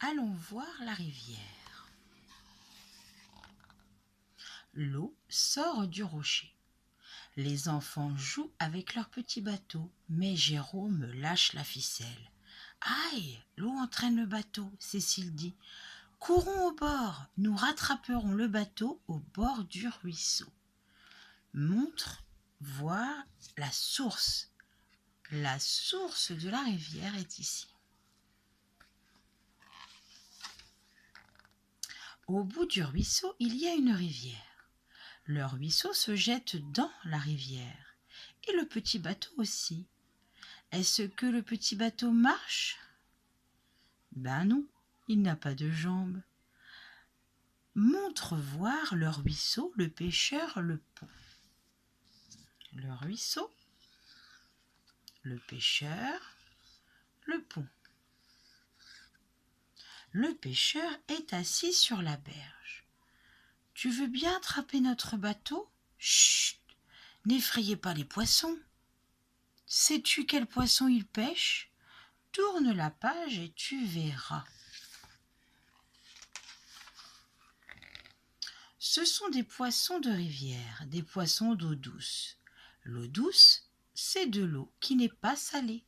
Allons voir la rivière. L'eau sort du rocher. Les enfants jouent avec leur petit bateau, mais Jérôme lâche la ficelle. Aïe, l'eau entraîne le bateau, Cécile dit. Courons au bord, nous rattraperons le bateau au bord du ruisseau. Montre voir la source. La source de la rivière est ici. Au bout du ruisseau, il y a une rivière. Le ruisseau se jette dans la rivière, et le petit bateau aussi. Est-ce que le petit bateau marche? Ben non, il n'a pas de jambes. Montre voir le ruisseau, le pêcheur, le pont. Le ruisseau, le pêcheur, le pont. Le pêcheur est assis sur la berge. Tu veux bien attraper notre bateau? Chut! N'effrayez pas les poissons. Sais-tu quel poisson il pêche? Tourne la page et tu verras. Ce sont des poissons de rivière, des poissons d'eau douce. L'eau douce, c'est de l'eau qui n'est pas salée.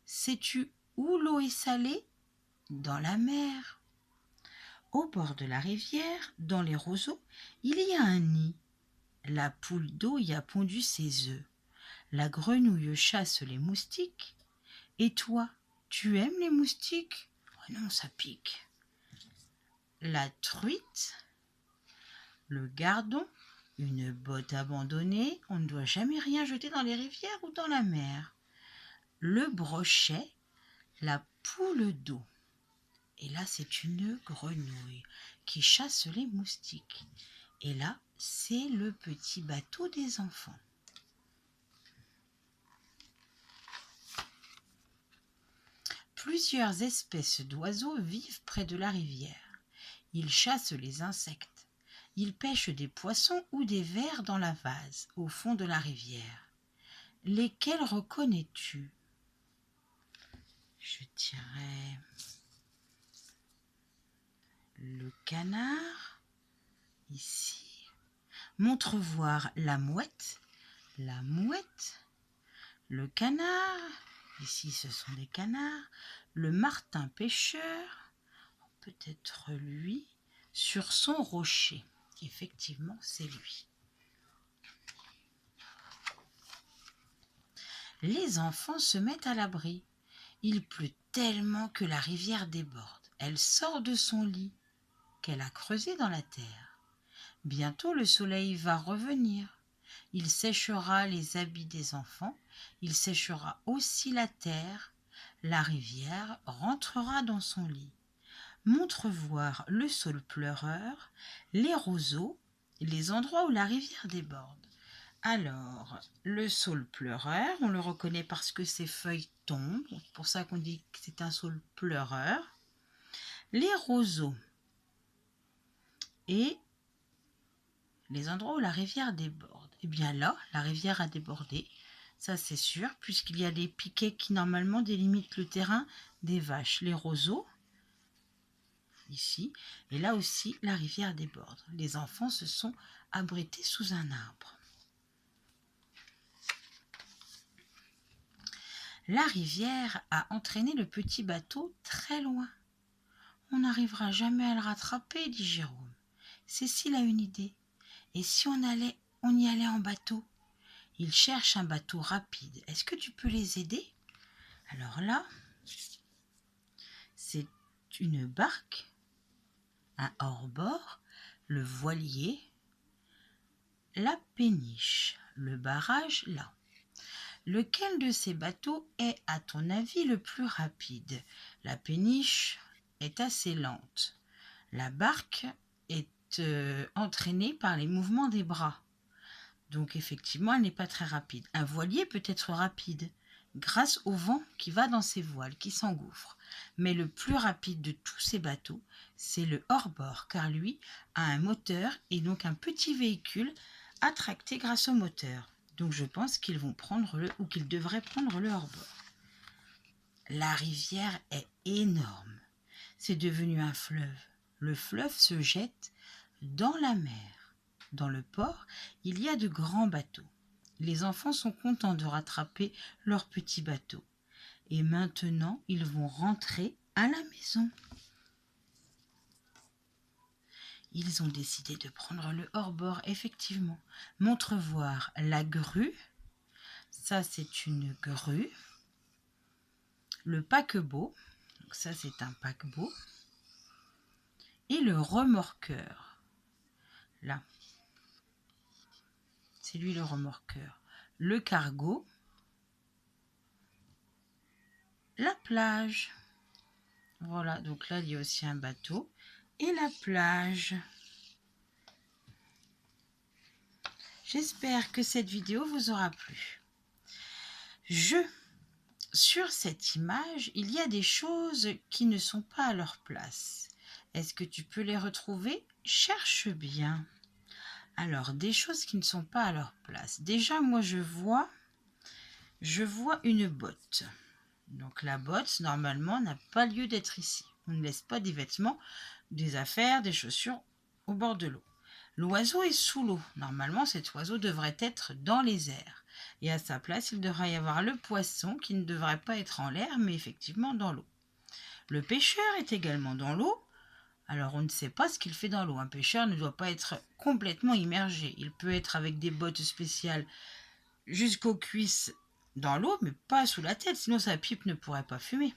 Sais-tu où l'eau est salée? Dans la mer. Au bord de la rivière, dans les roseaux, il y a un nid. La poule d'eau y a pondu ses œufs. La grenouille chasse les moustiques. Et toi, tu aimes les moustiques? Oh non, ça pique. La truite, le gardon, une botte abandonnée, on ne doit jamais rien jeter dans les rivières ou dans la mer. Le brochet, la poule d'eau. Et là, c'est une grenouille qui chasse les moustiques. Et là, c'est le petit bateau des enfants. Plusieurs espèces d'oiseaux vivent près de la rivière. Ils chassent les insectes. Ils pêchent des poissons ou des vers dans la vase, au fond de la rivière. Lesquels reconnais-tu? Je dirais le canard, ici. Montre voir la mouette, le canard, ici ce sont des canards, le martin pêcheur, peut-être lui, sur son rocher. Effectivement, c'est lui. Les enfants se mettent à l'abri. Il pleut tellement que la rivière déborde. Elle sort de son lit qu'elle a creusé dans la terre. Bientôt le soleil va revenir. Il séchera les habits des enfants, il séchera aussi la terre. La rivière rentrera dans son lit. Montre voir le saule pleureur, les roseaux, les endroits où la rivière déborde. Alors, le saule pleureur, on le reconnaît parce que ses feuilles tombent, c'est pour ça qu'on dit que c'est un saule pleureur. Les roseaux et les endroits où la rivière déborde. Eh bien là, la rivière a débordé, ça c'est sûr, puisqu'il y a des piquets qui normalement délimitent le terrain des vaches. Les roseaux, ici, et là aussi, la rivière déborde. Les enfants se sont abrités sous un arbre. La rivière a entraîné le petit bateau très loin. On n'arrivera jamais à le rattraper, dit Jérôme. Cécile a une idée. Et si on y allait en bateau? Ils cherchent un bateau rapide. Est-ce que tu peux les aider? Alors là, c'est une barque, un hors-bord, le voilier, la péniche, le barrage là. Lequel de ces bateaux est, à ton avis, le plus rapide? La péniche est assez lente. La barque est entraînée par les mouvements des bras. Donc effectivement, elle n'est pas très rapide. Un voilier peut être rapide grâce au vent qui va dans ses voiles, qui s'engouffrent. Mais le plus rapide de tous ces bateaux, c'est le hors-bord, car lui a un moteur et donc un petit véhicule attracté grâce au moteur. Donc je pense qu'ils devraient prendre le hors-bord. La rivière est énorme. c'est devenu un fleuve. Le fleuve se jette dans la mer. Dans le port, il y a de grands bateaux. Les enfants sont contents de rattraper leur petit bateau. Et maintenant, ils vont rentrer à la maison. Ils ont décidé de prendre le hors-bord, effectivement. Montre voir la grue. Ça, c'est une grue. Le paquebot. Donc ça, c'est un paquebot. Et le remorqueur. Là. C'est lui le remorqueur. Le cargo. La plage. Voilà, donc là, il y a aussi un bateau. Et la plage. J'espère que cette vidéo vous aura plu. Sur cette image, il y a des choses qui ne sont pas à leur place. Est-ce que tu peux les retrouver? Cherche bien. Alors, des choses qui ne sont pas à leur place. Déjà, moi, je vois une botte. Donc, la botte, normalement, n'a pas lieu d'être ici. On ne laisse pas des vêtements, des affaires, des chaussures au bord de l'eau. L'oiseau est sous l'eau. Normalement, cet oiseau devrait être dans les airs. Et à sa place, il devrait y avoir le poisson qui ne devrait pas être en l'air, mais effectivement dans l'eau. Le pêcheur est également dans l'eau. Alors, on ne sait pas ce qu'il fait dans l'eau. Un pêcheur ne doit pas être complètement immergé. Il peut être avec des bottes spéciales jusqu'aux cuisses dans l'eau, mais pas sous la tête, sinon sa pipe ne pourrait pas fumer.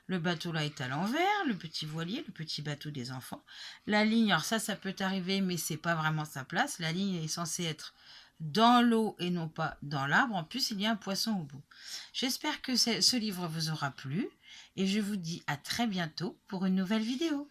Le bateau là est à l'envers, le petit voilier, le petit bateau des enfants. La ligne, alors ça peut arriver, mais c'est pas vraiment sa place. La ligne est censée être dans l'eau et non pas dans l'arbre. En plus, il y a un poisson au bout. J'espère que ce livre vous aura plu et je vous dis à très bientôt pour une nouvelle vidéo.